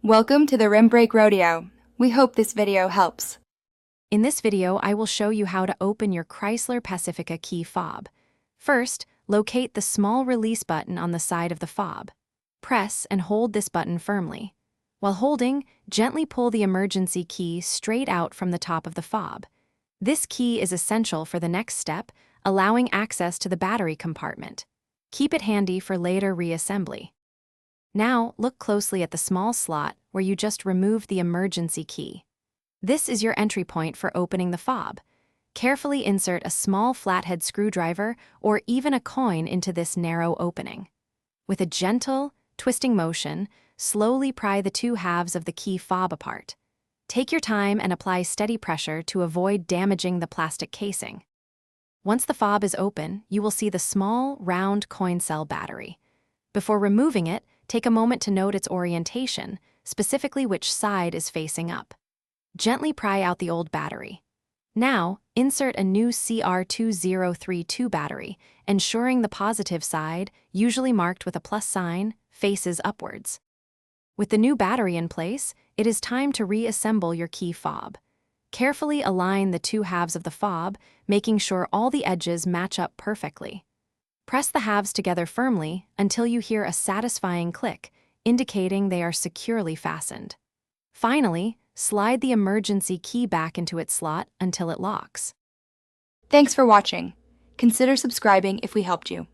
Welcome to the Rim Brake Rodeo. We hope this video helps. In this video, I will show you how to open your Chrysler Pacifica key fob. First, locate the small release button on the side of the fob. Press and hold this button firmly. While holding, gently pull the emergency key straight out from the top of the fob. This key is essential for the next step, allowing access to the battery compartment. Keep it handy for later reassembly. Now, look closely at the small slot where you just removed the emergency key. This is your entry point for opening the fob. Carefully insert a small flathead screwdriver or even a coin into this narrow opening. With a gentle, twisting motion, slowly pry the two halves of the key fob apart. Take your time and apply steady pressure to avoid damaging the plastic casing. Once the fob is open, you will see the small, round coin cell battery. Before removing it, take a moment to note its orientation, specifically which side is facing up. Gently pry out the old battery. Now, insert a new CR2032 battery, ensuring the positive side, usually marked with a plus sign, faces upwards. With the new battery in place, it is time to reassemble your key fob. Carefully align the two halves of the fob, making sure all the edges match up perfectly. Press the halves together firmly until you hear a satisfying click, indicating they are securely fastened. Finally, slide the emergency key back into its slot until it locks. Thanks for watching. Consider subscribing if we helped you.